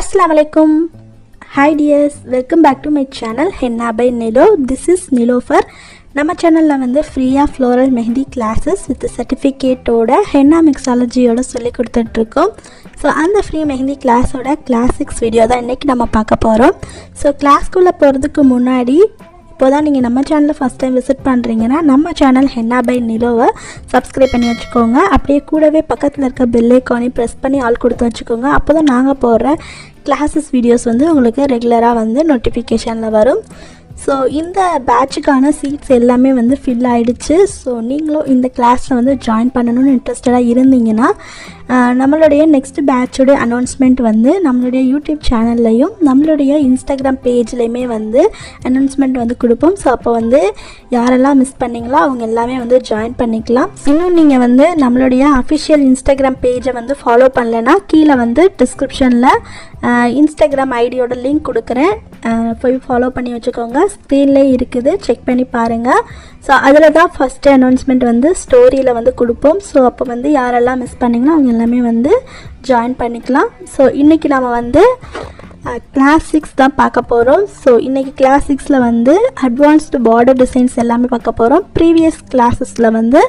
Assalamualaikum. Hi dears, welcome back to my channel Henna by Nilo. This is Nilofer. நம்ம சேனலில் வந்து ஃப்ரீயாக floral mehndi classes with சர்டிஃபிகேட்டோட henna மிக்ஸாலஜியோட சொல்லி கொடுத்துட்ருக்கோம். ஸோ அந்த ஃப்ரீ மெஹந்தி கிளாஸோட கிளாசிக்ஸ் வீடியோ தான் இன்றைக்கி நம்ம பார்க்க போகிறோம். ஸோ கிளாஸ்க்குள்ளே போகிறதுக்கு முன்னாடி இப்போ தான் நீங்கள் நம்ம சேனலை ஃபஸ்ட் டைம் விசிட் பண்ணுறீங்கன்னா நம்ம சேனல் ஹென்னா பை நிலோவை சப்ஸ்கிரைப் பண்ணி வச்சுக்கோங்க. அப்படியே கூடவே பக்கத்தில் இருக்க பெல் ஐக்கானையும் ப்ரெஸ் பண்ணி ஆல் கொடுத்து வச்சுக்கோங்க. அப்போ தான் நாங்கள் போடுற கிளாஸஸ் வீடியோஸ் வந்து உங்களுக்கு ரெகுலராக வந்து நோட்டிஃபிகேஷனில் வரும். ஸோ இந்த பேட்சுக்கான சீட்ஸ் எல்லாமே வந்து ஃபில் ஆகிடுச்சு. ஸோ நீங்களும் இந்த கிளாஸில் வந்து ஜாயின் பண்ணணும்னு இன்ட்ரெஸ்டடாக இருந்தீங்கன்னா நம்மளுடைய நெக்ஸ்ட் பேட்சோடைய அனௌன்ஸ்மெண்ட் வந்து நம்மளுடைய யூடியூப் சேனல்லையும் நம்மளுடைய இன்ஸ்டாகிராம் பேஜ்லேயுமே வந்து அனௌன்ஸ்மெண்ட் வந்து கொடுப்போம். ஸோ அப்போ வந்து யாரெல்லாம் மிஸ் பண்ணிங்களோ அவங்க எல்லாமே வந்து ஜாயின் பண்ணிக்கலாம். இன்னும் நீங்கள் வந்து நம்மளுடைய அஃபிஷியல் இன்ஸ்டாகிராம் பேஜை வந்து ஃபாலோ பண்ணலைன்னா கீழே வந்து டிஸ்கிரிப்ஷனில் இன்ஸ்டாகிராம் ஐடியோட லிங்க் கொடுக்குறேன், போய் ஃபாலோ பண்ணி வச்சுக்கோங்க. ஸ்க்ரீன்லேயே இருக்குது, செக் பண்ணி பாருங்கள். ஸோ அதில் தான் ஃபஸ்ட்டு அனௌன்ஸ்மெண்ட் வந்து ஸ்டோரியில் வந்து கொடுப்போம். ஸோ அப்போ வந்து யாரெல்லாம் மிஸ் பண்ணிங்கன்னா அவங்க எல்லாமே வந்து ஜாயின் பண்ணிக்கலாம். ஸோ இன்றைக்கி நம்ம வந்து கிளாஸ் 6 தான் பார்க்க போகிறோம். ஸோ இன்றைக்கி கிளாஸ் 6ல் வந்து அட்வான்ஸ்டு பார்டர் டிசைன்ஸ் எல்லாமே பார்க்க போகிறோம். ப்ரீவியஸ் கிளாஸஸில் வந்து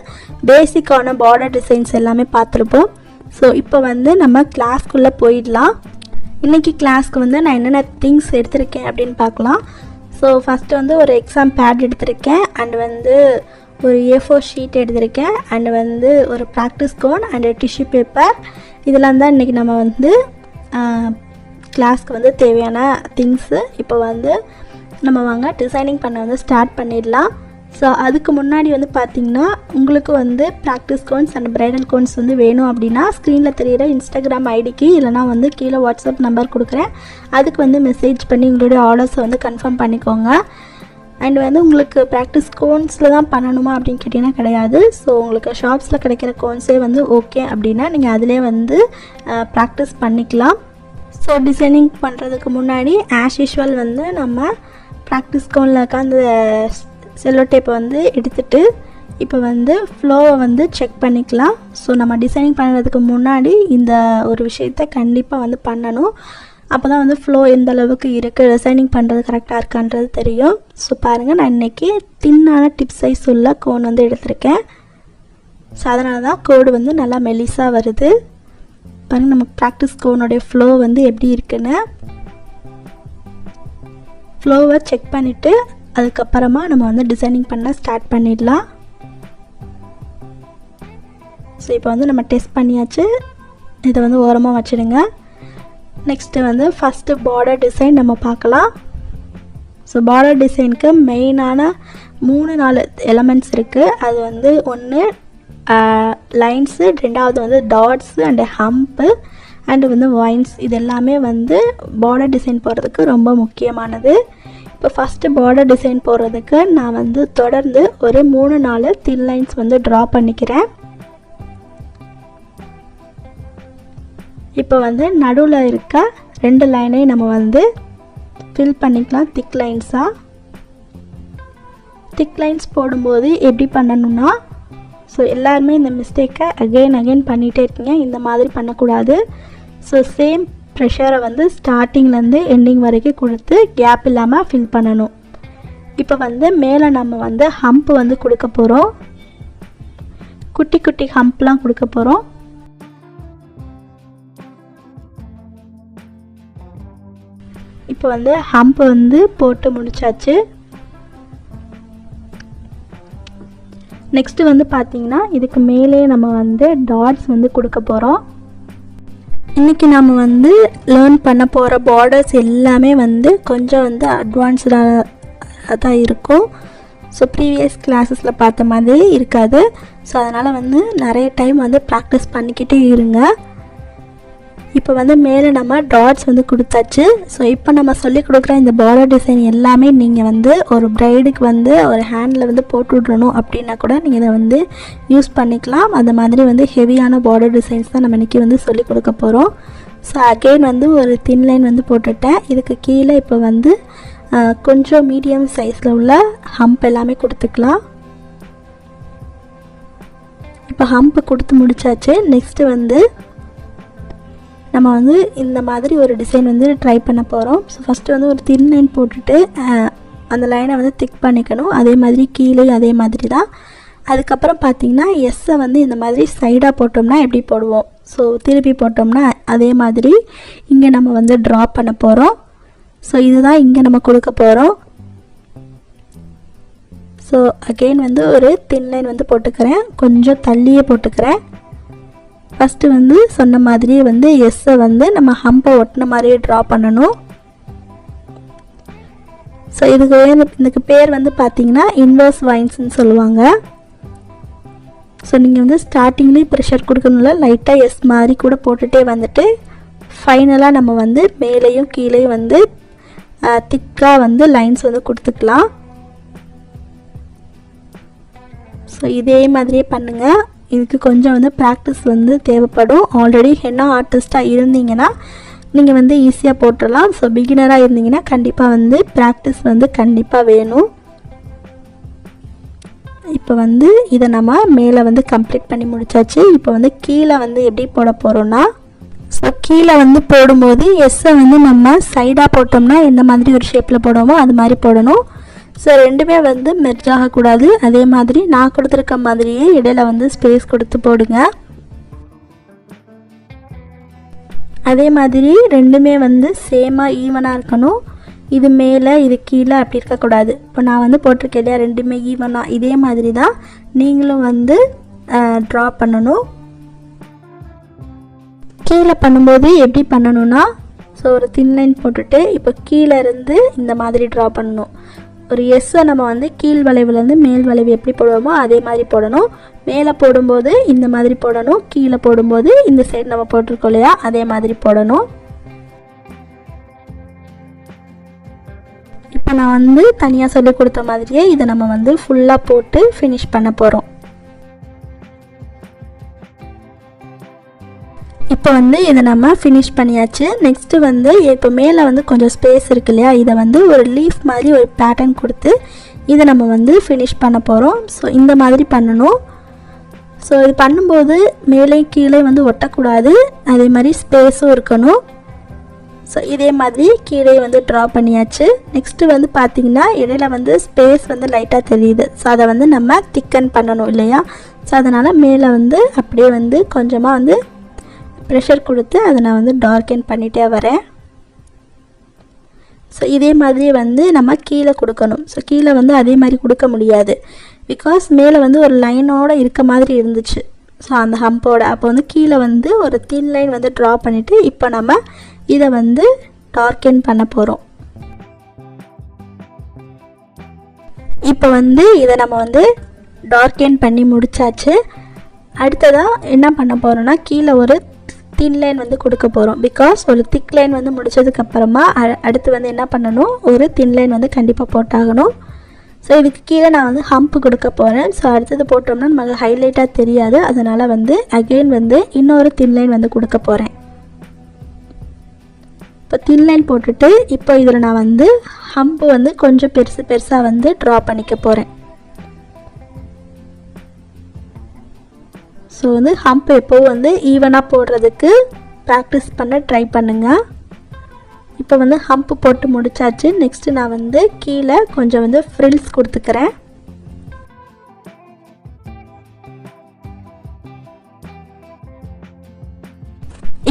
பேசிக்கான பார்டர் டிசைன்ஸ் எல்லாமே பார்த்துருப்போம். ஸோ இப்போ வந்து நம்ம கிளாஸ்க்குள்ளே போயிடலாம். இன்றைக்கி கிளாஸ்க்கு வந்து நான் என்னென்ன திங்ஸ் எடுத்திருக்கேன் அப்படின்னு பார்க்கலாம். ஸோ ஃபஸ்ட்டு வந்து ஒரு எக்ஸாம் பேட் எடுத்திருக்கேன், அண்ட் வந்து ஒரு A4 ஷீட் எடுத்திருக்கேன், அண்ட் வந்து ஒரு practice cone and tissue paper. இதெல்லாம் தான் இன்றைக்கி நம்ம வந்து கிளாஸ்க்கு வந்து தேவையான திங்ஸு. இப்போ வந்து நம்ம வாங்க டிசைனிங் பண்ண வந்து ஸ்டார்ட் பண்ணிடலாம். ஸோ அதுக்கு முன்னாடி வந்து பார்த்திங்கன்னா உங்களுக்கு வந்து practice cones and bridal cones வந்து வேணும் அப்படின்னா ஸ்க்ரீனில் தெரிகிற இன்ஸ்டாகிராம் ஐடிக்கு இல்லைனா வந்து கீழே வாட்ஸ்அப் நம்பர் கொடுக்குறேன், அதுக்கு வந்து மெசேஜ் பண்ணி உங்களுடைய ஆர்டர்ஸை வந்து கன்ஃபார்ம் பண்ணிக்கோங்க. அண்ட் வந்து உங்களுக்கு ப்ராக்டிஸ் கோன்ஸில் தான் பண்ணணுமா அப்படின்னு கேட்டிங்கன்னா கிடையாது. ஸோ உங்களுக்கு ஷாப்ஸில் கிடைக்கிற கோன்ஸே வந்து ஓகே அப்படின்னா நீங்கள் அதிலே வந்து ப்ராக்டிஸ் பண்ணிக்கலாம். ஸோ டிசைனிங் பண்ணுறதுக்கு முன்னாடி ஆஸ் யூஷுவல் வந்து நம்ம ப்ராக்டிஸ் கோனில் இருக்க அந்த செல்லோ டேப்பை வந்து எடுத்துகிட்டு இப்போ வந்து ஃப்ளோவை வந்து செக் பண்ணிக்கலாம். ஸோ நம்ம டிசைனிங் பண்ணுறதுக்கு முன்னாடி இந்த ஒரு விஷயத்த கண்டிப்பாக வந்து பண்ணணும். அப்போ தான் வந்து ஃப்ளோ எந்த அளவுக்கு இருக்குது, டிசைனிங் பண்ணுறது கரெக்டாக இருக்கான்றது தெரியும். ஸோ பாருங்கள், நான் இன்றைக்கி தின்னான டிப் சைஸ் உள்ள கோன் வந்து எடுத்திருக்கேன். ஸோ அதனால தான் கோடு வந்து நல்லா மெலிசாக வருது. பாருங்கள் நம்ம ப்ராக்டிஸ் கோனுடைய ஃப்ளோ வந்து எப்படி இருக்குன்னு. ஃப்ளோவை செக் பண்ணிவிட்டு அதுக்கப்புறமா நம்ம வந்து டிசைனிங் பண்ண ஸ்டார்ட் பண்ணிடலாம். ஸோ இப்போ வந்து நம்ம டெஸ்ட் பண்ணியாச்சு, இதை வந்து ஓரமாக வச்சுடுங்க. நெக்ஸ்ட்டு வந்து ஃபஸ்ட்டு பார்டர் டிசைன் நம்ம பார்க்கலாம். ஸோ பார்டர் டிசைனுக்கு மெயினான 3-4 எலமெண்ட்ஸ் இருக்குது. அது வந்து ஒன்று லைன்ஸு, ரெண்டாவது வந்து டாட்ஸு அண்டு ஹம்ப்பு அண்டு வந்து வைன்ஸ். இது எல்லாமே வந்து பார்டர் டிசைன் போடுறதுக்கு ரொம்ப முக்கியமானது. இப்போ ஃபஸ்ட்டு பார்டர் டிசைன் போடுறதுக்கு நான் வந்து தொடர்ந்து ஒரு 3-4 தின் லைன்ஸ் வந்து ட்ரா பண்ணிக்கிறேன். இப்போ வந்து நடுவில் இருக்க 2 லைனையும் நம்ம வந்து ஃபில் பண்ணிக்கலாம் திக் லைன்ஸாக. திக் லைன்ஸ் போடும்போது எப்படி பண்ணணும்னா, ஸோ எல்லாருமே இந்த மிஸ்டேக்கை அகெயின் பண்ணிகிட்டே இருக்கீங்க, இந்த மாதிரி பண்ணக்கூடாது. ஸோ சேம் ப்ரெஷரை வந்து ஸ்டார்டிங்லேருந்து எண்டிங் வரைக்கும் கொடுத்து கேப் இல்லாமல் ஃபில் பண்ணணும். இப்போ வந்து மேலே நம்ம வந்து ஹம்ப் வந்து கொடுக்க போகிறோம், குட்டி குட்டி ஹம்ப்லாம் கொடுக்க போகிறோம். இப்போ வந்து ஹம்ப் வந்து போட்டு முடிச்சாச்சு. நெக்ஸ்ட்டு வந்து பார்த்திங்கன்னா இதுக்கு மேலே நம்ம வந்து டாட்ஸ் வந்து கொடுக்க போகிறோம். இன்றைக்கி நம்ம வந்து லேர்ன் பண்ண போகிற பார்டர்ஸ் எல்லாமே வந்து கொஞ்சம் வந்து அட்வான்ஸ்டாக தான் இருக்கும். ஸோ ப்ரீவியஸ் கிளாஸஸில் பார்த்த மாதிரி இருக்காது. ஸோ அதனால் வந்து நிறைய டைம் வந்து ப்ராக்டிஸ் பண்ணிக்கிட்டே இருங்க. இப்போ வந்து மேலே நம்ம டாட்ஸ் வந்து கொடுத்தாச்சு. ஸோ இப்போ நம்ம சொல்லி கொடுக்குற இந்த பார்டர் டிசைன் எல்லாமே நீங்கள் வந்து ஒரு ப்ரைடுக்கு வந்து ஒரு ஹேண்டில் வந்து போட்டு விட்றணும் அப்படின்னா கூட நீங்கள் இதை வந்து யூஸ் பண்ணிக்கலாம். அந்த மாதிரி வந்து ஹெவியான பார்டர் டிசைன்ஸ் தான் நம்ம இன்றைக்கி வந்து சொல்லி கொடுக்க போகிறோம். ஸோ அகெயின் வந்து ஒரு தின் லைன் வந்து போட்டுட்டேன். இதுக்கு கீழே இப்போ வந்து கொஞ்சம் மீடியம் சைஸில் உள்ள ஹம்ப் எல்லாமே கொடுத்துக்கலாம். இப்போ ஹம்ப் கொடுத்து முடிச்சாச்சு. நெக்ஸ்ட்டு வந்து நம்ம வந்து இந்த மாதிரி ஒரு டிசைன் வந்து ட்ரை பண்ண போகிறோம். ஸோ ஃபஸ்ட்டு வந்து ஒரு தின் லைன் போட்டுட்டு அந்த லைனை வந்து திக் பண்ணிக்கணும். அதே மாதிரி கீழே அதே மாதிரி தான். அதுக்கப்புறம் பார்த்திங்கன்னா எஸ்ஸை வந்து இந்த மாதிரி சைடாக போட்டோம்னா எப்படி போடுவோம், ஸோ திருப்பி போட்டோம்னா அதே மாதிரி இங்கே நம்ம வந்து ட்ரா பண்ண போகிறோம். ஸோ இதுதான் இங்கே நம்ம கொடுக்க போகிறோம். ஸோ அகெயின் வந்து ஒரு தின் லைன் வந்து போட்டுக்கிறேன், கொஞ்சம் தள்ளியே போட்டுக்கிறேன். ஃபஸ்ட்டு வந்து சொன்ன மாதிரியே வந்து எஸ்ஸை வந்து நம்ம ஹம்பை ஒட்டின மாதிரியே ட்ரா பண்ணணும். ஸோ இதுக்கு பேர் வந்து பார்த்திங்கன்னா இன்வர்ஸ் வைன்ஸ்ன்னு சொல்லுவாங்க. ஸோ நீங்கள் வந்து ஸ்டார்டிங்லேயும் ப்ரெஷர் கொடுக்கணும்ல, லைட்டாக எஸ் மாதிரி கூட போட்டுகிட்டே வந்துட்டு ஃபைனலாக நம்ம வந்து மேலேயும் கீழேயும் வந்து திக்காக வந்து லைன்ஸ் வந்து கொடுத்துக்கலாம். ஸோ இதே மாதிரியே பண்ணுங்கள். இதுக்கு கொஞ்சம் வந்து ப்ராக்டிஸ் வந்து தேவைப்படும். ஆல்ரெடி ஹென்னா ஆர்டிஸ்ட்டாக இருந்தீங்கன்னா நீங்கள் வந்து ஈஸியாக போட்டுடலாம். ஸோ பிகினராக இருந்தீங்கன்னா கண்டிப்பாக வந்து ப்ராக்டிஸ் வந்து கண்டிப்பாக வேணும். இப்போ வந்து இதை நம்ம மேலே வந்து கம்ப்ளீட் பண்ணி முடிச்சாச்சு. இப்போ வந்து கீழே வந்து எப்படி போட போகிறோன்னா, ஸோ கீழே வந்து போடும்போது எஸ்ஸை வந்து நம்ம சைடாக போட்டோம்னா எந்த மாதிரி ஒரு ஷேப்பில் போடுவோமோ அது மாதிரி போடணும். ஸோ ரெண்டுமே வந்து மெர்ஜ் ஆகக்கூடாது. அதே மாதிரி நான் கொடுத்துருக்க மாதிரியே இடையில வந்து ஸ்பேஸ் கொடுத்து போடுங்க. அதே மாதிரி ரெண்டுமே வந்து சேமாக ஈவனாக இருக்கணும். இது மேலே இது கீழே அப்படி இருக்கக்கூடாது. இப்போ நான் வந்து போட்டிருக்கேன் இல்லையா, ரெண்டுமே ஈவனாக, இதே மாதிரி தான் நீங்களும் வந்து ட்ரா பண்ணணும். கீழே பண்ணும்போது எப்படி பண்ணணும்னா, ஸோ ஒரு தின் லைன் போட்டுட்டு இப்போ கீழே இருந்து இந்த மாதிரி ட்ரா பண்ணணும். ஒரு எஸ்ஸை நம்ம வந்து கீழ் வளைவுலேருந்து மேல் வளைவு எப்படி போடுவோமோ அதே மாதிரி போடணும். மேலே போடும்போது இந்த மாதிரி போடணும், கீழே போடும்போது இந்த சைடு நம்ம போட்டிருக்கோம் இல்லையா அதே மாதிரி போடணும். இப்போ நான் வந்து தனியாக சொல்லி கொடுத்த மாதிரியே இதை நம்ம வந்து ஃபுல்லாக போட்டு ஃபினிஷ் பண்ண போகிறோம். இப்போ வந்து இதை நம்ம ஃபினிஷ் பண்ணியாச்சு. நெக்ஸ்ட்டு வந்து இப்போ மேலே வந்து கொஞ்சம் ஸ்பேஸ் இருக்கு இல்லையா, இதை வந்து ஒரு லீஃப் மாதிரி ஒரு பேட்டர்ன் கொடுத்து இதை நம்ம வந்து ஃபினிஷ் பண்ண போகிறோம். ஸோ இந்த மாதிரி பண்ணணும். ஸோ இது பண்ணும்போது மேலே கீழே வந்து ஒட்டக்கூடாது, அதே மாதிரி ஸ்பேஸும் இருக்கணும். ஸோ இதே மாதிரி கீழே வந்து ட்ரா பண்ணியாச்சு. நெக்ஸ்ட்டு வந்து பார்த்திங்கன்னா இடையில வந்து ஸ்பேஸ் வந்து லைட்டாக தெரியுது. ஸோ அதை வந்து நம்ம திக்கன் பண்ணணும் இல்லையா. ஸோ அதனால் மேலே வந்து அப்படியே வந்து கொஞ்சமாக வந்து ப்ரெஷர் கொடுத்து அதை நான் வந்து டார்க்கன் பண்ணிகிட்டே வரேன். ஸோ இதே மாதிரி வந்து நம்ம கீழே கொடுக்கணும். ஸோ கீழே வந்து அதே மாதிரி கொடுக்க முடியாது, பிகாஸ் மேலே வந்து ஒரு லைனோடு இருக்க மாதிரி இருந்துச்சு ஸோ அந்த ஹம்போட. அப்போ வந்து கீழே வந்து ஒரு தின் லைன் வந்து ட்ரா பண்ணிவிட்டு இப்போ நம்ம இதை வந்து டார்க்கன் பண்ண போகிறோம். இப்போ வந்து இதை நம்ம வந்து டார்க்கன் பண்ணி முடித்தாச்சு. அடுத்ததாக என்ன பண்ண போகிறோன்னா, கீழே ஒரு தின் லைன் வந்து கொடுக்க போகிறோம். பிகாஸ் ஒரு திக் லைன் வந்து முடித்ததுக்கப்புறமா அடுத்து வந்து என்ன பண்ணணும், ஒரு தின் லைன் வந்து கண்டிப்பாக போட்டாகணும். ஸோ இதுக்கு கீழே நான் வந்து ஹம்ப் கொடுக்க போகிறேன். ஸோ அடுத்தது போட்டோம்னா நமக்கு ஹைலைட்டாக தெரியாது, அதனால் வந்து அகெயின் வந்து இன்னொரு தின் லைன் வந்து கொடுக்க போகிறேன். இப்போ தின் லைன் போட்டுட்டு இப்போ இதில் நான் வந்து ஹம்ப் வந்து கொஞ்சம் பெருசாக வந்து ட்ரா பண்ணிக்க போகிறேன். ஸோ வந்து ஹம்ப் எப்போவும் வந்து ஈவனாக போடுறதுக்கு ப்ராக்டிஸ் பண்ண ட்ரை பண்ணுங்கள். இப்போ வந்து ஹம்ப் போட்டு முடிச்சாச்சு. நெக்ஸ்ட்டு நான் வந்து கீழே கொஞ்சம் வந்து ஃப்ரில்ஸ் கொடுத்துக்கிறேன்.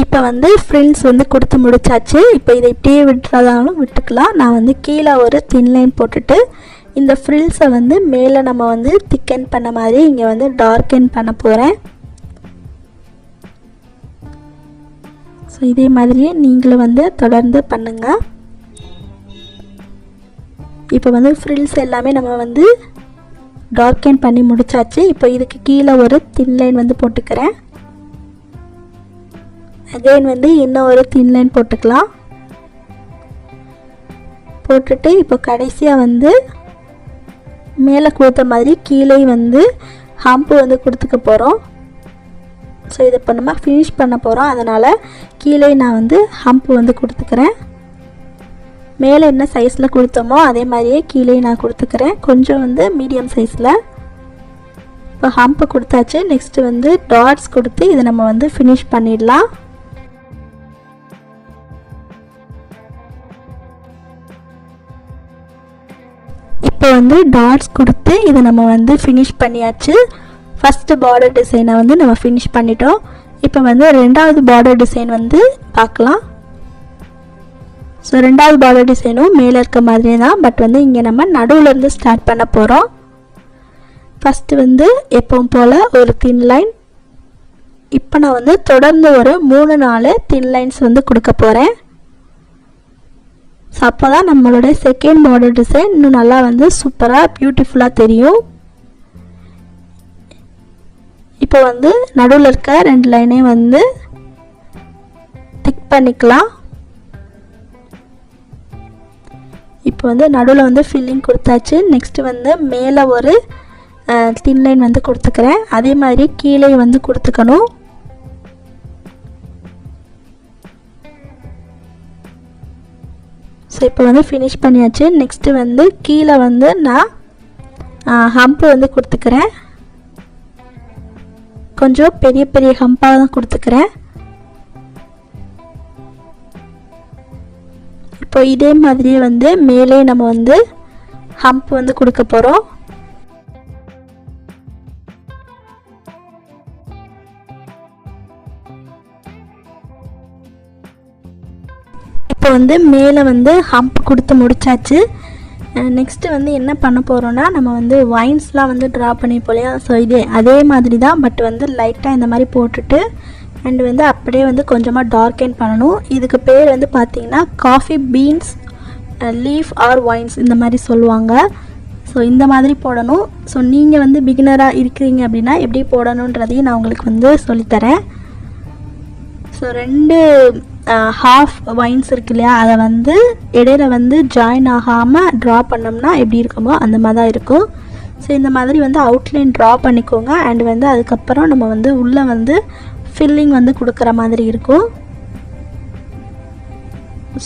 இப்போ வந்து ஃப்ரில்ஸ் வந்து கொடுத்து முடிச்சாச்சு. இப்போ இதை இப்படியே விட்டுறதாலும் விட்டுக்கலாம். நான் வந்து கீழே ஒரு தின் லைன் போட்டுட்டு இந்த ஃப்ரில்ஸை வந்து மேலே நம்ம வந்து திக்கன் பண்ண மாதிரி இங்கே வந்து டார்க்கன் பண்ண போகிறேன். ஸோ இதே மாதிரியே நீங்களும் வந்து தொடர்ந்து பண்ணுங்கள். இப்போ வந்து ஃப்ரில்ஸ் எல்லாமே நம்ம வந்து டார்க்கன் பண்ணி முடிச்சாச்சு. இப்போ இதுக்கு கீழே ஒரு தின் லைன் வந்து போட்டுக்கிறேன். அகைன் வந்து இன்னும் ஒரு தின் லைன் போட்டுக்கலாம். போட்டுட்டு இப்போ கடைசியாக வந்து மேலே கொடுத்த மாதிரி கீழே வந்து ஹம்ப் வந்து கொடுத்துக்க போகிறோம். ஸோ இதை இப்போ நம்ம ஃபினிஷ் பண்ண போகிறோம், அதனால் கீழே நான் வந்து ஹம்ப் வந்து கொடுத்துக்கிறேன். மேலே என்ன சைஸில் கொடுத்தோமோ அதே மாதிரியே கீழே நான் கொடுத்துக்கிறேன், கொஞ்சம் வந்து மீடியம் சைஸில். இப்போ ஹம்ப்பு கொடுத்தாச்சு. நெக்ஸ்ட்டு வந்து டாட்ஸ் கொடுத்து இதை நம்ம வந்து ஃபினிஷ் பண்ணிடலாம். இப்போ வந்து டாட்ஸ் கொடுத்து இதை நம்ம வந்து ஃபினிஷ் பண்ணியாச்சு. ஃபஸ்ட்டு பார்டர் டிசைனை வந்து நம்ம ஃபினிஷ் பண்ணிட்டோம். இப்போ வந்து ரெண்டாவது பார்டர் டிசைன் வந்து பார்க்கலாம். ஸோ ரெண்டாவது பார்டர் டிசைனும் மேலே இருக்க மாதிரியே தான், பட் வந்து இங்கே நம்ம நடுவுலேருந்து ஸ்டார்ட் பண்ண போகிறோம். ஃபஸ்ட்டு வந்து எப்பவும் போல் ஒரு தின் லைன். இப்போ நான் வந்து தொடர்ந்து ஒரு 3-4 தின் லைன்ஸ் வந்து கொடுக்க போகிறேன். ஸோ அப்போ தான் நம்மளோட செகண்ட் பார்டர் டிசைன் இன்னும் நல்லா வந்து சூப்பராக பியூட்டிஃபுல்லாக தெரியும். இப்போ வந்து நடுவில் இருக்க 2 லைனையும் வந்து டிக் பண்ணிக்கலாம். இப்போ வந்து நடுவில் வந்து ஃபில்லிங் கொடுத்தாச்சு. நெக்ஸ்ட்டு வந்து மேலே ஒரு தின் லைன் வந்து கொடுத்துக்கிறேன், அதே மாதிரி கீழே வந்து கொடுத்துக்கணும். ஸோ இப்போ வந்து ஃபினிஷ் பண்ணியாச்சு. நெக்ஸ்ட்டு வந்து கீழே வந்து நான் ஹம்ப்பு வந்து கொடுத்துக்கிறேன், கொஞ்சம் பெரிய பெரிய ஹம்பாக தான் கொடுத்துக்கிறேன். இப்போ இதே மாதிரியே வந்து மேலே நம்ம வந்து ஹம்ப் வந்து கொடுக்க போகிறோம். இப்போ வந்து மேலே வந்து ஹம்ப் கொடுத்து முடிச்சாச்சு. நெக்ஸ்ட்டு வந்து என்ன பண்ண போகிறோன்னா, நம்ம வந்து வைன்ஸ்லாம் வந்து ட்ரா பண்ணி போலையா, ஸோ அதே மாதிரி தான், பட் வந்து லைட்டாக இந்த மாதிரி போட்டுட்டு அண்ட் வந்து அப்படியே வந்து கொஞ்சமாக டார்க்கன் பண்ணணும். இதுக்கு பேர் வந்து பார்த்திங்கன்னா coffee beans leaf or vines இந்த மாதிரி சொல்லுவாங்க. ஸோ இந்த மாதிரி போடணும். ஸோ நீங்கள் வந்து பிகினராக இருக்கிறீங்க அப்படின்னா எப்படி போடணுன்றதையும் நான் உங்களுக்கு வந்து சொல்லித்தரேன். ஸோ 2 ஹாஃப் வைன்ஸ் இருக்கு இல்லையா, அதை வந்து இடையில வந்து ஜாயின் ஆகாமல் ட்ரா பண்ணோம்னா எப்படி இருக்குமோ அந்த மாதிரி தான் இருக்கும். ஸோ இந்த மாதிரி வந்து அவுட்லைன் ட்ரா பண்ணிக்கோங்க. அண்ட் வந்து அதுக்கப்புறம் நம்ம வந்து உள்ளே வந்து ஃபில்லிங் வந்து கொடுக்குற மாதிரி இருக்கும்.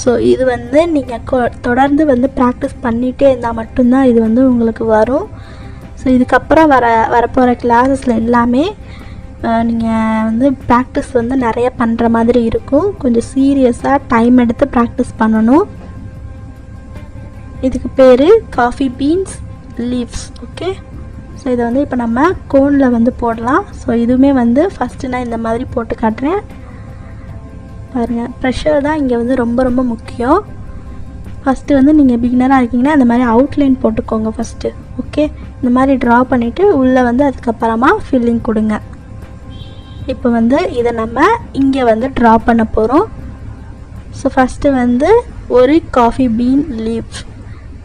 ஸோ இது வந்து நீங்கள் தொடர்ந்து வந்து ப்ராக்டிஸ் பண்ணிகிட்டே இருந்தால் மட்டும்தான் இது வந்து உங்களுக்கு வரும். ஸோ இதுக்கப்புறம் வரப்போகிற கிளாஸஸில் எல்லாமே நீங்கள் வந்து ப்ராக்டிஸ் வந்து நிறைய பண்ணுற மாதிரி இருக்கும். கொஞ்சம் சீரியஸாக டைம் எடுத்து ப்ராக்டிஸ் பண்ணணும். இதுக்கு பேர் coffee beans leaves. Okay, so இதை வந்து இப்போ நம்ம கோனில் வந்து போடலாம். ஸோ இதுவுமே வந்து ஃபஸ்ட்டு நான் இந்த மாதிரி போட்டு காட்டுறேன் பாருங்கள். ப்ரெஷர் தான் இங்கே வந்து ரொம்ப ரொம்ப முக்கியம். ஃபஸ்ட்டு வந்து நீங்கள் பிகினராக இருக்கீங்கன்னா இந்த மாதிரி அவுட்லைன் போட்டுக்கோங்க ஃபஸ்ட்டு. ஓகே, இந்த மாதிரி ட்ரா பண்ணிவிட்டு உள்ளே வந்து அதுக்கப்புறமா ஃபில்லிங் கொடுங்க. இப்போ வந்து இதை நம்ம இங்கே வந்து ட்ரா பண்ண போகிறோம். ஸோ ஃபஸ்ட்டு வந்து ஒரு காஃபி பீன் லீஃப்.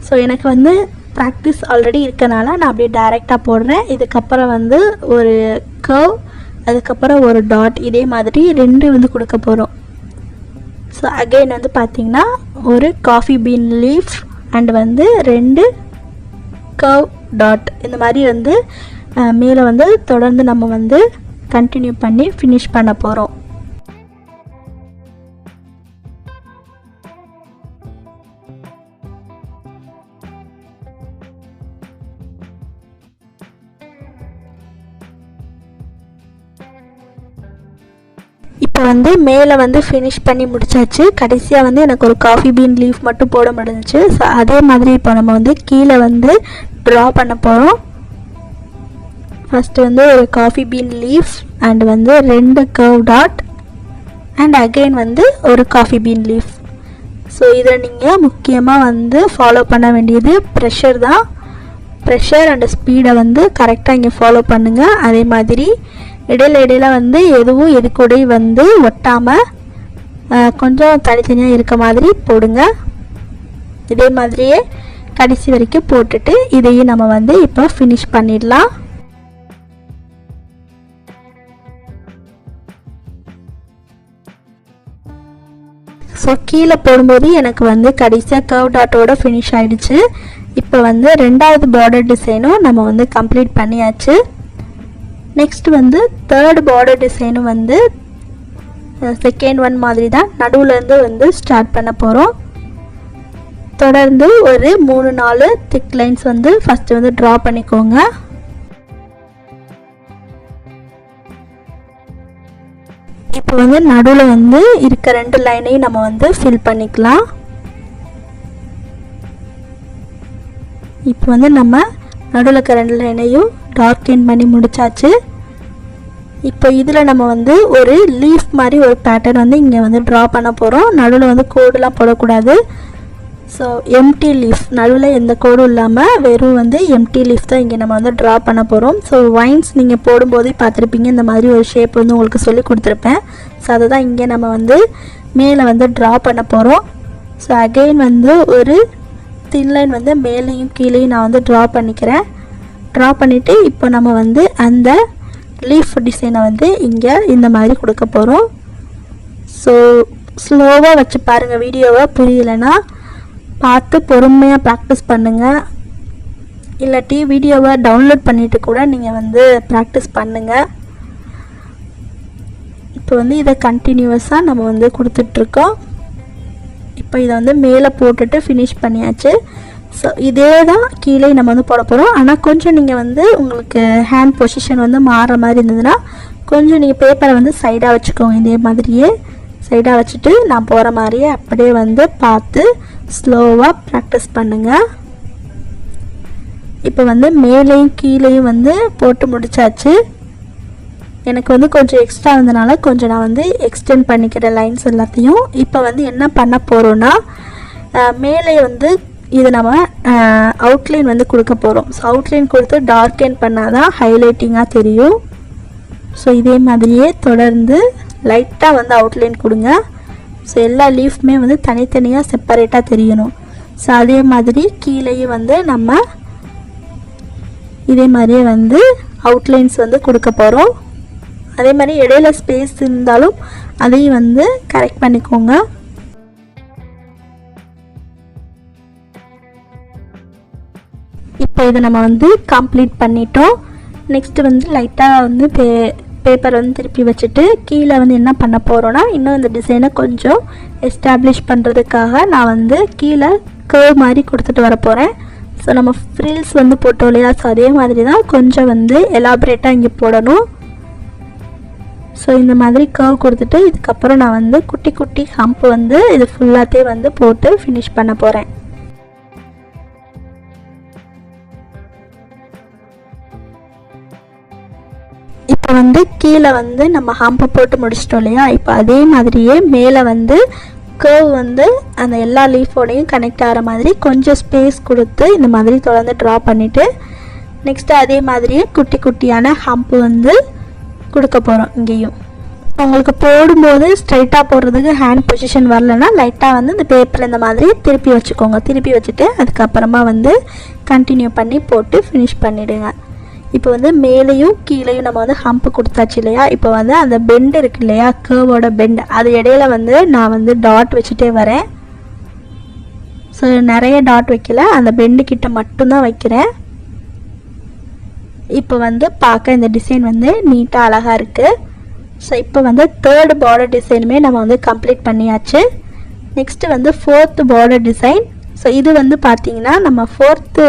ஸோ எனக்கு வந்து ப்ராக்டிஸ் ஆல்ரெடி இருக்கனால நான் அப்படியே டைரெக்டாக போடுறேன். இதுக்கப்புறம் வந்து ஒரு கர்வ், அதுக்கப்புறம் ஒரு டாட், இதே மாதிரி 2 வந்து கொடுக்க போகிறோம். ஸோ அகெயின் வந்து பார்த்திங்கன்னா ஒரு காஃபி பீன் லீஃப் அண்ட் வந்து 2 கர்வ் டாட், இந்த மாதிரி வந்து மேலே வந்து தொடர்ந்து நம்ம வந்து கண்டினியூ பண்ணி ஃபினிஷ் பண்ண போகிறோம். இப்போ வந்து மேலே வந்து ஃபினிஷ் பண்ணி முடிச்சாச்சு. கடைசியாக வந்து எனக்கு ஒரு காஃபி பீன் லீஃப் மட்டும் போட முடிஞ்சிச்சு. ஸோ அதே மாதிரி இப்போ நம்ம வந்து கீழே வந்து ட்ரா பண்ண போகிறோம். ஃபஸ்ட்டு வந்து ஒரு காஃபி பீன் லீஃப் அண்ட் வந்து 2 கர்வ் டாட் அண்ட் அகெயின் வந்து ஒரு காஃபி பீன் லீஃப். ஸோ இதை நீங்கள் முக்கியமாக வந்து ஃபாலோ பண்ண வேண்டியது ப்ரெஷர் தான். ப்ரெஷர் அண்ட் ஸ்பீடை வந்து கரெக்டாக இங்கே ஃபாலோ பண்ணுங்கள். அதே மாதிரி இடையில வந்து எதுவும் எது கூட வந்து ஒட்டாமல் கொஞ்சம் தனித்தனியாக இருக்க மாதிரி போடுங்க. இதே மாதிரியே கடைசி வரைக்கும் போட்டுட்டு இதையும் நம்ம வந்து இப்போ ஃபினிஷ் பண்ணிடலாம். ஸோ கீழே போடும்போது எனக்கு வந்து கடைசியாக கர்வ் டாட்டோட ஃபினிஷ் ஆகிடுச்சு. இப்போ வந்து 2வது பார்டர் டிசைனும் நம்ம வந்து கம்ப்ளீட் பண்ணியாச்சு. நெக்ஸ்ட் வந்து 3rd பார்டர் டிசைனும் வந்து செகண்ட் ஒன் மாதிரி தான் நடுவுலேருந்து வந்து ஸ்டார்ட் பண்ண போகிறோம். தொடர்ந்து ஒரு 3-4 திக் லைன்ஸ் வந்து ஃபஸ்ட்டு வந்து ட்ரா பண்ணிக்கோங்க. இப்போ வந்து நடுவில் வந்து இருக்க 2 லைனையும் நம்ம வந்து ஃபில் பண்ணிக்கலாம். இப்போ வந்து நம்ம நடுவில் இருக்க 2 லைனையும் டார்க்கன் பண்ணி முடிச்சாச்சு. இப்போ இதில் நம்ம வந்து ஒரு லீஃப் மாதிரி ஒரு பேட்டர்ன் வந்து இங்கே வந்து ட்ரா பண்ண போகிறோம். நடுவில் வந்து கோடுலாம் போடக்கூடாது. ஸோ எம்டி லீஃப், நடுவில் எந்த கோடும் இல்லாமல் வெறும் வந்து எம்டி லீஃப் தான் இங்கே நம்ம வந்து ட்ரா பண்ண போகிறோம். ஸோ வைன்ஸ் நீங்கள் போடும்போதே பார்த்துருப்பீங்க, இந்த மாதிரி ஒரு ஷேப் வந்து உங்களுக்கு சொல்லி கொடுத்துருப்பேன். ஸோ அதை தான் இங்கே நம்ம வந்து மேலே வந்து ட்ரா பண்ண போகிறோம். ஸோ அகெயின் வந்து ஒரு தின் லைன் வந்து மேலேயும் கீழேயும் நான் வந்து ட்ரா பண்ணிக்கிறேன். ட்ரா பண்ணிவிட்டு இப்போ நம்ம வந்து அந்த லீஃப் டிசைனை வந்து இங்கே இந்த மாதிரி கொடுக்க போகிறோம். ஸோ ஸ்லோவாக வச்சு பாருங்கள், வீடியோவை புரியலைன்னா பார்த்து பொறுமையாக ப்ராக்டிஸ் பண்ணுங்கள். இல்லாட்டி வீடியோவை டவுன்லோட் பண்ணிவிட்டு கூட நீங்கள் வந்து ப்ராக்டிஸ் பண்ணுங்கள். இப்போ வந்து இதை கண்டினியூவஸாக நம்ம வந்து கொடுத்துட்ருக்கோம். இப்போ இதை வந்து மேலே போட்டுட்டு ஃபினிஷ் பண்ணியாச்சு. ஸோ இதே தான் கீழே நம்ம வந்து போட போகிறோம். ஆனால் கொஞ்சம் நீங்கள் வந்து உங்களுக்கு ஹேண்ட் பொசிஷன் வந்து மாறுற மாதிரி இருந்ததுன்னா கொஞ்சம் நீங்கள் பேப்பரை வந்து சைடாக வச்சுக்கோங்க. இதே மாதிரியே சைடாக வச்சுட்டு நான் போகிற மாதிரியே அப்படியே வந்து பார்த்து ஸ்லோவாக ப்ராக்டிஸ் பண்ணுங்கள். இப்போ வந்து மேலேயும் கீழேயும் வந்து போட்டு முடிச்சாச்சு. எனக்கு வந்து கொஞ்சம் எக்ஸ்ட்ரா இருந்தனால கொஞ்சம் நான் வந்து எக்ஸ்டெண்ட் பண்ணிக்கிறேன் லைன்ஸ் எல்லாத்தையும். இப்போ வந்து என்ன பண்ண போகிறோன்னா மேலே வந்து இது நம்ம அவுட்லைன் வந்து கொடுக்க போகிறோம். ஸோ அவுட்லைன் கொடுத்து டார்க்கன் பண்ணால் தான் ஹைலைட்டிங்காக தெரியும். ஸோ இதே மாதிரியே தொடர்ந்து லைட்டாக வந்து அவுட்லைன் கொடுங்க. ஸோ எல்லா லீஃப்மே வந்து தனித்தனியாக செப்பரேட்டாக தெரியணும். ஸோ அதே மாதிரி கீழேயும் வந்து நம்ம இதே மாதிரியே வந்து அவுட்லைன்ஸ் வந்து கொடுக்க போகிறோம். அதே மாதிரி இடையில ஸ்பேஸ் இருந்தாலும் அதையும் வந்து கரெக்ட் பண்ணிக்கோங்க. இப்போ இதை நம்ம வந்து கம்ப்ளீட் பண்ணிட்டோம். நெக்ஸ்ட்டு வந்து லைட்டாக வந்து பேப்பர் வந்து திருப்பி வச்சுட்டு கீழே வந்து என்ன பண்ண போகிறோன்னா இன்னும் இந்த டிசைனை கொஞ்சம் எஸ்டாப்ளிஷ் பண்ணுறதுக்காக நான் வந்து கீழே கர்வ் மாதிரி கொடுத்துட்டு வர போகிறேன். ஸோ நம்ம ஃப்ரில்ஸ் வந்து போட்டோம் இல்லையா, ஸோ அதே மாதிரி தான் கொஞ்சம் வந்து எலாபரேட்டாக இங்கே போடணும். ஸோ இந்த மாதிரி கர்வ் கொடுத்துட்டு இதுக்கப்புறம் நான் வந்து குட்டி குட்டி ஹம்ப் வந்து இது ஃபுல்லாத்தே வந்து போட்டு ஃபினிஷ் பண்ண போகிறேன். இப்போ வந்து கீழே வந்து நம்ம ஹம்பை போட்டு முடிச்சிட்டோம் இல்லையா, இப்போ அதே மாதிரியே மேலே வந்து கர்வ் வந்து அந்த எல்லா லீஃபோடையும் கனெக்ட் ஆகிற மாதிரி கொஞ்சம் ஸ்பேஸ் கொடுத்து இந்த மாதிரி தொடர்ந்து ட்ரா பண்ணிவிட்டு நெக்ஸ்ட்டு அதே மாதிரியே குட்டி குட்டியான ஹம்ப் வந்து கொடுக்க போகிறோம். இங்கேயும் உங்களுக்கு போடும்போது ஸ்ட்ரைட்டாக போடுறதுக்கு ஹேண்ட் பொசிஷன் வரலன்னா லைட்டாக வந்து இந்த பேப்பரில் இந்த மாதிரி திருப்பி வச்சுக்கோங்க. திருப்பி வச்சுட்டு அதுக்கப்புறமா வந்து கண்டினியூ பண்ணி போட்டு ஃபினிஷ் பண்ணிவிடுங்க. இப்போ வந்து மேலேயும் கீழேயும் நம்ம வந்து ஹம்ப் கொடுத்தாச்சு இல்லையா, இப்போ வந்து அந்த பெண்டு இருக்கு இல்லையா, கர்வோட பெண்டு, அது இடையில வந்து நான் வந்து டாட் வச்சுட்டே வரேன். ஸோ நிறைய டாட் வைக்கல, அந்த பெண்டு கிட்ட மட்டும்தான் வைக்கிறேன். இப்போ வந்து பார்க்க இந்த டிசைன் வந்து நீட்டாக அழகாக இருக்குது. ஸோ இப்போ வந்து 3rd பார்டர் டிசைனுமே நம்ம வந்து கம்ப்ளீட் பண்ணியாச்சு. நெக்ஸ்ட்டு வந்து 4th பார்டர் டிசைன். ஸோ இது வந்து பார்த்திங்கன்னா நம்ம 4th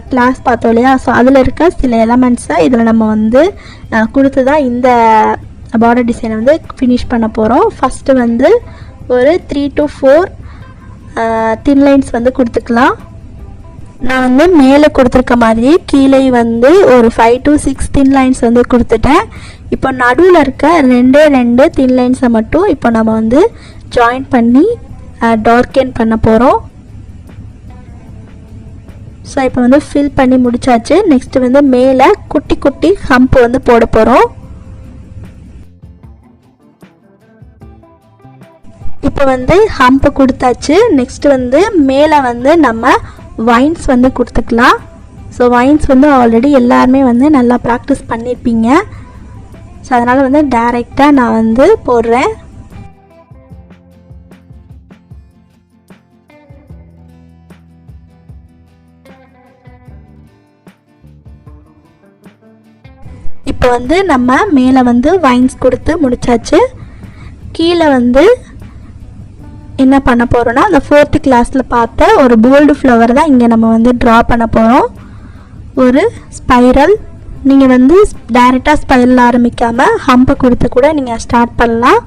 கிளாஸ் பார்த்தோம் இல்லையா, ஸோ அதில் இருக்க சில எலமெண்ட்ஸை இதில் நம்ம வந்து கொடுத்து தான் இந்த பார்டர் டிசைனை வந்து ஃபினிஷ் பண்ண போகிறோம். ஃபஸ்ட்டு வந்து ஒரு 3 to 4 தின் லைன்ஸ் வந்து கொடுத்துக்கலாம். நான் வந்து மேலே கொடுத்துருக்க மாதிரி கீழே வந்து ஒரு 5 to 6 தின் லைன்ஸ் வந்து கொடுத்துட்டேன். இப்போ நடுவில் இருக்க 2 தின் லைன்ஸை மட்டும் இப்போ நம்ம வந்து ஜாயின் பண்ணி டார்க்கன் பண்ண போகிறோம். ஸோ இப்போ வந்து ஃபில் பண்ணி முடிச்சாச்சு. நெக்ஸ்ட்டு வந்து மேலே குட்டி குட்டி ஹம்ப் வந்து போட போகிறோம். இப்போ வந்து ஹம்ப் கொடுத்தாச்சு. நெக்ஸ்ட்டு வந்து மேலே வந்து நம்ம வைன்ஸ் வந்து கொடுத்துக்கலாம். ஸோ வைன்ஸ் வந்து ஆல்ரெடி எல்லாருமே வந்து நல்லா ப்ராக்டிஸ் பண்ணியிருப்பீங்க. ஸோ அதனால் வந்து டைரெக்டாக நான் வந்து போடுறேன். இப்போ வந்து நம்ம மேலே வந்து வைன்ஸ் கொடுத்து முடிச்சாச்சு. கீழே வந்து என்ன பண்ண போகிறோன்னா அந்த 4th கிளாஸில் பார்த்த ஒரு போல்டு ஃப்ளவர் தான் இங்கே நம்ம வந்து ட்ரா பண்ண போகிறோம். ஒரு ஸ்பைரல். நீங்கள் வந்து டைரெக்டாக ஸ்பைரல் ஆரம்பிக்காமல் ஹம்பை கொடுத்து கூட நீங்கள் ஸ்டார்ட் பண்ணலாம்.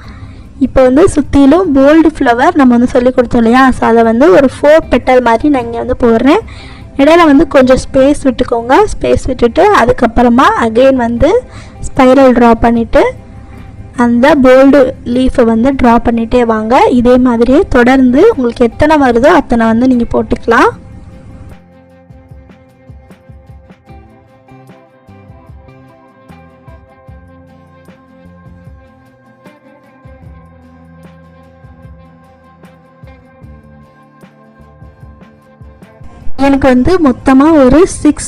இப்போ வந்து சுற்றிலும் போல்டு ஃப்ளவர் நம்ம வந்து சொல்லி கொடுத்தோம் இல்லையா, ஸோ அதை வந்து ஒரு 4 பெட்டல் மாதிரி நான் இங்கே வந்து போடுறேன். இடையில வந்து கொஞ்சம் ஸ்பேஸ் விட்டுக்கோங்க. ஸ்பேஸ் விட்டுட்டு அதுக்கப்புறமா அகெயின் வந்து ஸ்பைரல் ட்ரா பண்ணிவிட்டு அந்த போல்டு லீஃபை வந்து ட்ரா பண்ணிகிட்டே வாங்க. இதே மாதிரியே தொடர்ந்து உங்களுக்கு எத்தனை வருதோ அத்தனை வந்து நீங்கள் போட்டுக்கலாம். எனக்கு வந்து மொத்தமாக ஒரு 6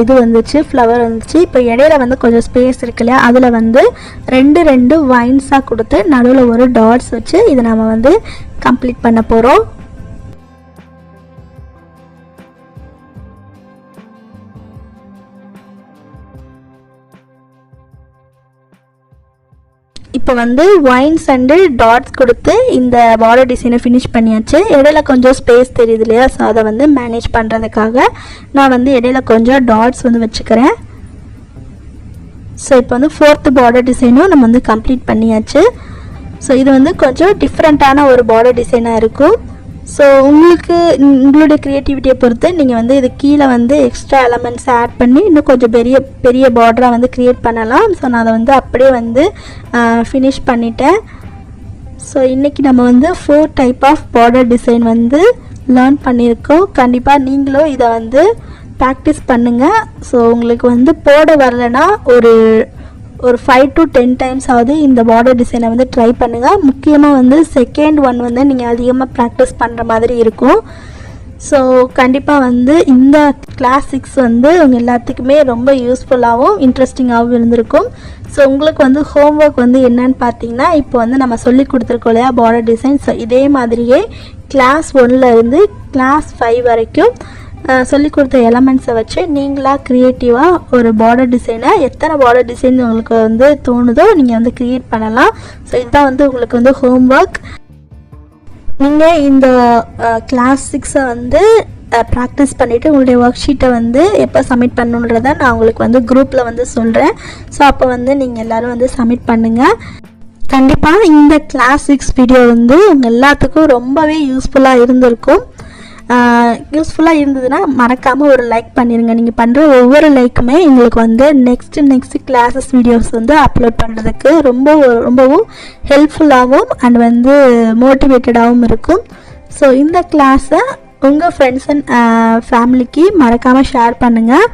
இது வந்துச்சு, ஃப்ளவர் வந்துச்சு. இப்போ இடையில வந்து கொஞ்சம் ஸ்பேஸ் இருக்கு இல்லையா, அதில் வந்து 2 வைன்ஸாக கொடுத்து நடுவில் ஒரு டாட்ஸ் வச்சு இதை நம்ம வந்து கம்ப்ளீட் பண்ண போகிறோம். இப்போ வந்து வைன்ஸ் அண்டு டாட்ஸ் கொடுத்து இந்த பார்டர் டிசைனை ஃபினிஷ் பண்ணியாச்சு. இடையில கொஞ்சம் ஸ்பேஸ் தெரியுது இல்லையா, ஸோ அதை வந்து மேனேஜ் பண்ணுறதுக்காக நான் வந்து இடையில கொஞ்சம் டாட்ஸ் வந்து வச்சுக்கிறேன். ஸோ இப்போ வந்து 4th பார்டர் டிசைனும் நம்ம வந்து கம்ப்ளீட் பண்ணியாச்சு. ஸோ இது வந்து கொஞ்சம் டிஃப்ரெண்ட்டான ஒரு பார்டர் டிசைனாக இருக்கும். ஸோ உங்களுடைய க்ரியேட்டிவிட்டியை பொறுத்து நீங்கள் வந்து இது கீழே வந்து எக்ஸ்ட்ரா எலமெண்ட்ஸ் ஆட் பண்ணி இன்னும் கொஞ்சம் பெரிய பார்டராக வந்து க்ரியேட் பண்ணலாம். ஸோ நான் அதை வந்து அப்படியே வந்து ஃபினிஷ் பண்ணிட்டேன். ஸோ இன்றைக்கி நம்ம வந்து 4 டைப் ஆஃப் பார்டர் டிசைன் வந்து லேர்ன் பண்ணியிருக்கோம். கண்டிப்பாக நீங்களும் இதை வந்து ப்ராக்டிஸ் பண்ணுங்கள். ஸோ உங்களுக்கு வந்து போட வரலைன்னா ஒரு 5 to 10 டைம்ஸ் ஆகுது இந்த பார்டர் டிசைனை வந்து ட்ரை பண்ணுங்கள். முக்கியமாக வந்து செகண்ட் ஒன் வந்து நீங்கள் அதிகமாக ப்ராக்டிஸ் பண்ணுற மாதிரி இருக்கும். ஸோ கண்டிப்பாக வந்து இந்த கிளாஸ் 6 வந்து உங்கள் எல்லாத்துக்குமே ரொம்ப யூஸ்ஃபுல்லாகவும் இன்ட்ரெஸ்டிங்காகவும் இருந்திருக்கும். ஸோ உங்களுக்கு வந்து ஹோம்ஒர்க் வந்து என்னன்னு பார்த்தீங்கன்னா, இப்போ வந்து நம்ம சொல்லி கொடுத்துருக்கோம் இல்லையா பார்டர் டிசைன். ஸோ இதே மாதிரியே கிளாஸ் 1லேருந்து கிளாஸ் 5 வரைக்கும் சொல்லி கொடுத்த எலமெண்ட்ஸை வச்சு நீங்களாக க்ரியேட்டிவாக ஒரு பார்டர் டிசைனை எத்தனை பார்டர் டிசைன் உங்களுக்கு வந்து தோணுதோ நீங்கள் வந்து க்ரியேட் பண்ணலாம். ஸோ இதுதான் வந்து உங்களுக்கு வந்து ஹோம்ஒர்க். நீங்கள் இந்த கிளாஸ் 6 வந்து ப்ராக்டிஸ் பண்ணிவிட்டு உங்களுடைய ஒர்க் ஷீட்டை வந்து எப்போ சப்மிட் பண்ணணுன்றதை நான் உங்களுக்கு வந்து குரூப்பில் வந்து சொல்கிறேன். ஸோ அப்போ வந்து நீங்கள் எல்லோரும் வந்து சப்மிட் பண்ணுங்கள். கண்டிப்பாக இந்த கிளாஸ் 6 வீடியோ வந்து உங்கள் எல்லாத்துக்கும் ரொம்பவே யூஸ்ஃபுல்லாக இருந்திருக்கும். யூஸ்ஃபுல்லாக இருந்ததுன்னா மறக்காமல் ஒரு லைக் பண்ணிடுங்க. நீங்கள் பண்ணுற ஒவ்வொரு லைக்குமே எங்களுக்கு வந்து நெக்ஸ்ட் கிளாஸஸ் வீடியோஸ் வந்து அப்லோட் பண்ணுறதுக்கு ரொம்பவும் ஹெல்ப்ஃபுல்லாகவும் அண்ட் வந்து மோட்டிவேட்டடாகவும் இருக்கும். ஸோ இந்த கிளாஸை உங்கள் ஃப்ரெண்ட்ஸ் அண்ட் ஃபேமிலிக்கு மறக்காமல் ஷேர் பண்ணுங்கள்.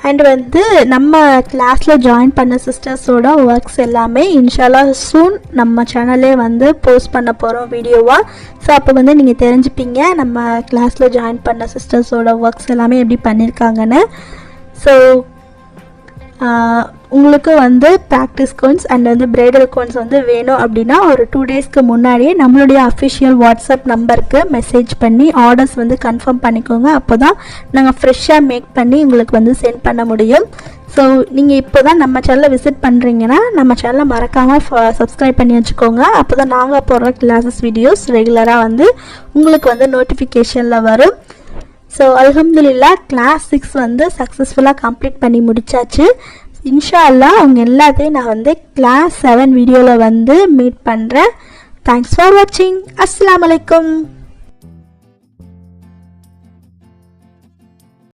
அண்ட் வந்து நம்ம கிளாஸில் ஜாயின் பண்ண சிஸ்டர்ஸோட ஒர்க்ஸ் எல்லாமே இன்ஷால்லா சூன் நம்ம சேனல்லே வந்து போஸ்ட் பண்ண போகிறோம் வீடியோவாக. ஸோ அப்போ வந்து நீங்கள் தெரிஞ்சுப்பீங்க நம்ம கிளாஸில் ஜாயின் பண்ண சிஸ்டர்ஸோட ஒர்க்ஸ் எல்லாமே எப்படி பண்ணியிருக்காங்கன்னு. ஸோ உங்களுக்கு வந்து ப்ராக்டிஸ் கோன்ஸ் அண்ட் வந்து பிரைடல் கோன்ஸ் வந்து வேணும் அப்படின்னா ஒரு 2 டேஸ்க்கு முன்னாடியே நம்மளுடைய அஃபிஷியல் வாட்ஸ்அப் நம்பருக்கு மெசேஜ் பண்ணி ஆர்டர்ஸ் வந்து கன்ஃபார்ம் பண்ணிக்கோங்க. அப்போ தான் நாங்கள் ஃப்ரெஷ்ஷாக மேக் பண்ணி உங்களுக்கு வந்து சென்ட் பண்ண முடியும். ஸோ நீங்கள் இப்போ தான் நம்ம சேனலை விசிட் பண்ணுறீங்கன்னா நம்ம சேனலை மறக்காமல் சப்ஸ்கிரைப் பண்ணி வச்சுக்கோங்க. அப்போ தான் நாங்கள் போடுற கிளாஸஸ் வீடியோஸ் ரெகுலராக வந்து உங்களுக்கு வந்து நோட்டிஃபிகேஷனில் வரும். ஸோ அல்ஹம்துலில்லாஹ் கிளாஸ் 6 வந்து சக்ஸஸ்ஃபுல்லாக கம்ப்ளீட் பண்ணி முடிச்சாச்சு. இன்ஷா அல்லாஹ் அவங்க எல்லாத்தையும் நான் வந்து கிளாஸ் 7 வீடியோவில் வந்து மீட் பண்ணுறேன். தேங்க்ஸ் ஃபார் வாட்சிங். அஸ்ஸலாமு அலைக்கும்.